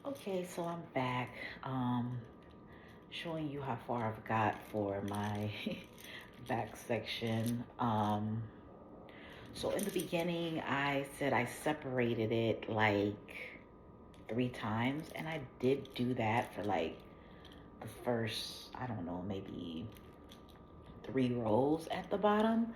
Okay, so I'm back, showing you how far I've got for my back section. So in the beginning, I said I separated it like 3 times, and I did do that for like the first, I don't know, maybe 3 rows at the bottom.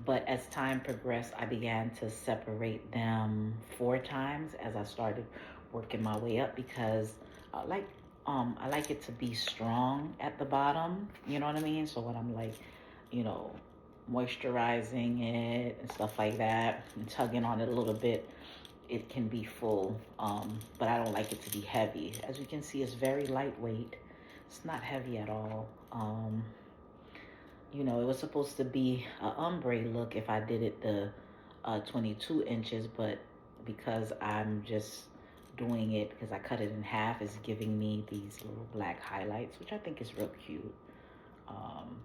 But as time progressed, I began to separate them 4 times as I started working my way up because I like I like it to be strong at the bottom. You know what I mean? So when I'm like, you know, moisturizing it and stuff like that and tugging on it a little bit, it can be full. But I don't like it to be heavy. As you can see, it's very lightweight. It's not heavy at all. It was supposed to be a ombre look if I did it the 22 inches, but because I'm just doing it because I cut it in half, it's giving me these little black highlights, which I think is real cute. Um,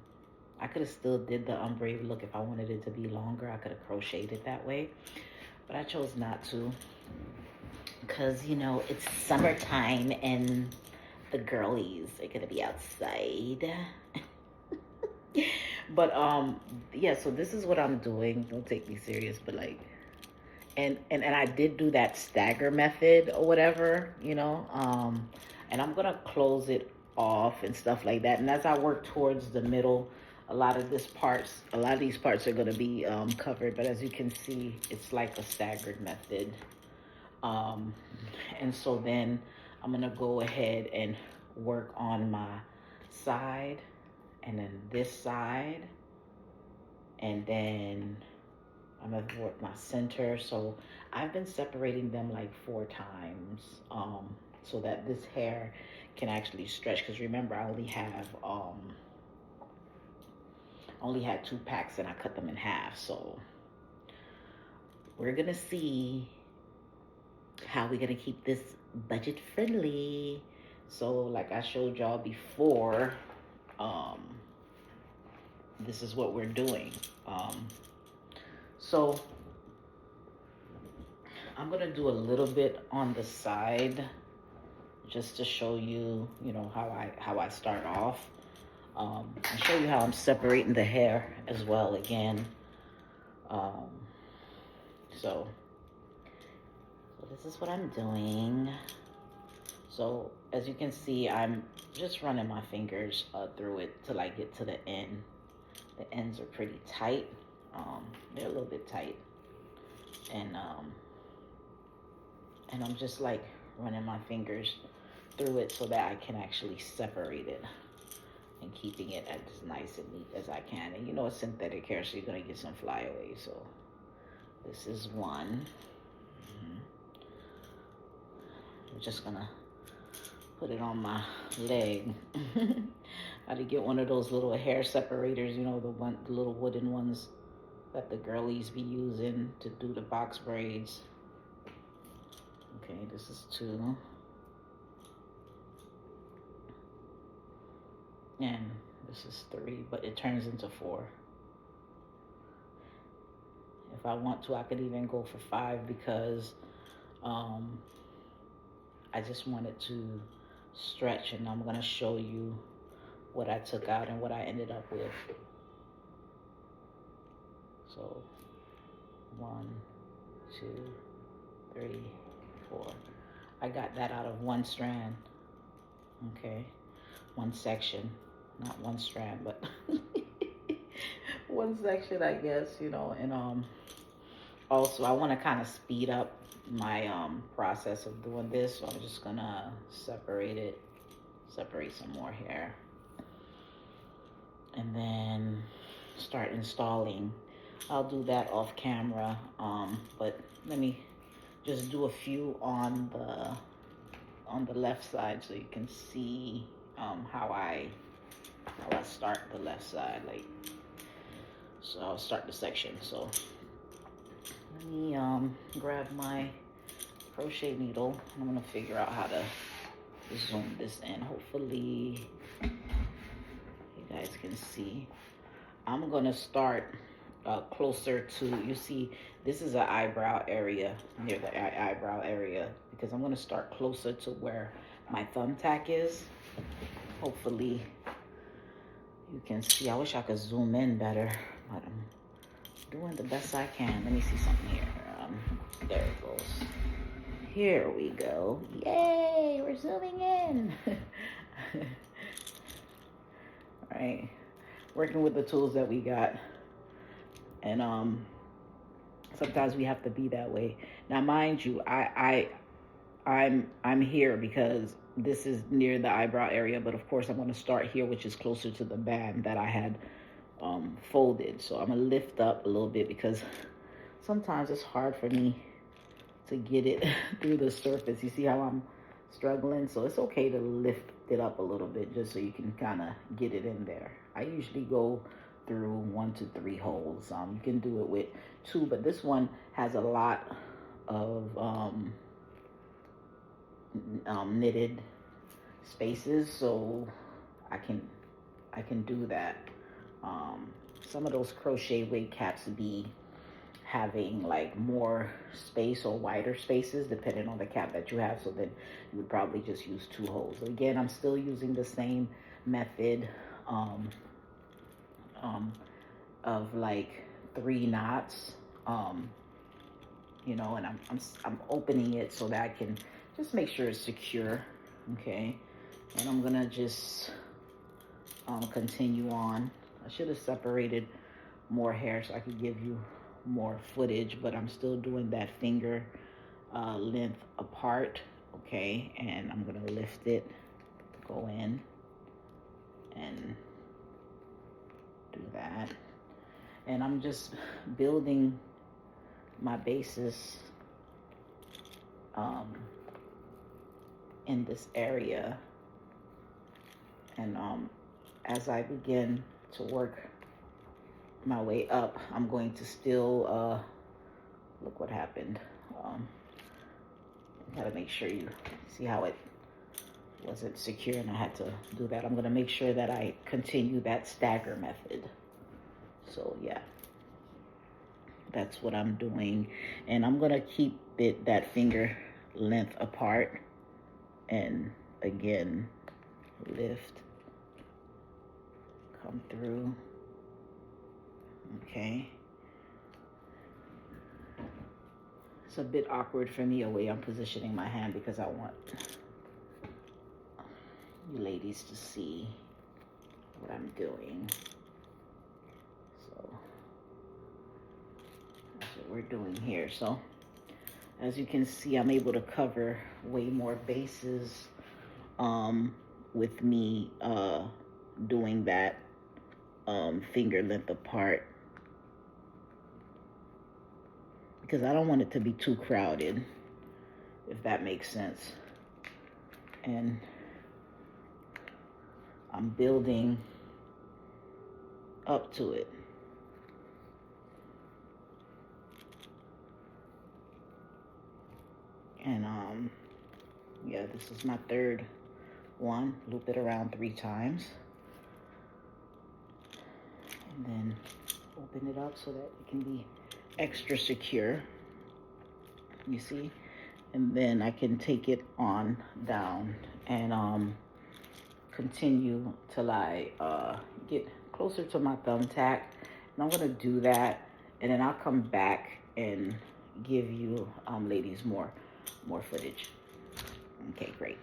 I could have still did the ombre look if I wanted it to be longer. I could have crocheted it that way, but I chose not to because, it's summertime and the girlies are going to be outside. But yeah, so this is what I'm doing. Don't take me serious, but like and I did do that stagger method or whatever, and I'm gonna close it off and stuff like that. And as I work towards the middle, a lot of these parts are gonna be covered, but as you can see, it's like a staggered method. Um, and so then I'm gonna go ahead and work on my side and then this side, and then I'm gonna work my center. So I've been separating them like 4 times, so that this hair can actually stretch. Because remember, I only had 2 packs and I cut them in half. So we're gonna see how we're gonna keep this budget friendly. So like I showed y'all before, um, this is what we're doing. So I'm gonna do a little bit on the side just to show you, how I start off. And show you how I'm separating the hair as well again. Um, so, so this is what I'm doing. So as you can see, I'm just running my fingers through it till I get to the end. The ends are pretty tight. They're a little bit tight, and I'm just like running my fingers through it so that I can actually separate it and keeping it as nice and neat as I can. And it's synthetic hair, so you're gonna get some flyaways. So this is one. I'm just gonna put it on my leg. I had to get one of those little hair separators, the little wooden ones that the girlies be using to do the box braids. Okay, this is 2. And this is 3, but it turns into 4. If I want to, I could even go for 5 because I just wanted to stretch, and I'm gonna show you what I took out and what I ended up with. So 1, 2, 3, 4. I got that out of 1 strand. Okay, 1 section, not 1 strand, but 1 section, I guess, and also I want to kind of speed up my process of doing this, so I'm just gonna separate some more hair, and then start installing. I'll do that off camera, but let me just do a few on the left side so you can see how I start the left side. So I'll start the section. So let me grab my crochet needle. I'm gonna figure out how to zoom this in. Hopefully you guys can see. I'm gonna start closer to, you see, this is an eyebrow area, near the eyebrow area, because I'm going to start closer to where my thumbtack is. Hopefully you can see. I wish I could zoom in better, but I'm doing the best I can. Let me see something here. There it goes. Here we go. Yay, we're zooming in. All right, working with the tools that we got. And sometimes we have to be that way. Now, mind you, I'm here because this is near the eyebrow area, but of course I'm going to start here, which is closer to the band that I had folded. So I'm going to lift up a little bit because sometimes it's hard for me to get it through the surface. You see how I'm struggling? So it's okay to lift it up a little bit just so you can kind of get it in there. I usually go through 1 to 3 holes. You can do it with 2, but this one has a lot of knitted spaces, so I can do that. Some of those crochet wig caps be having like more space or wider spaces depending on the cap that you have, so then you would probably just use 2 holes. Again, I'm still using the same method of like 3 knots, you know, and I'm opening it so that I can just make sure it's secure. Okay, and I'm gonna just continue on. I should have separated more hair so I could give you more footage, but I'm still doing that finger length apart. Okay, and I'm gonna lift it, go in and do that, and I'm just building my bases in this area, and as I begin to work my way up, I'm going to still look what happened. Gotta make sure you see how it wasn't secure and I had to do that. I'm gonna make sure that I continue that stagger method. So yeah, that's what I'm doing, and I'm gonna keep it that finger length apart, and again lift, come through. Okay, it's a bit awkward for me the way I'm positioning my hand because I want you ladies to see what I'm doing. So that's what we're doing here. So as you can see, I'm able to cover way more bases with me doing that finger length apart, because I don't want it to be too crowded, if that makes sense. And I'm building up to it. And yeah, this is my 3rd one. Loop it around 3 times. And then open it up so that it can be extra secure. You see? And then I can take it on down and continue till I get closer to my thumbtack. And I'm gonna do that, and then I'll come back and give you ladies more footage. Okay, great.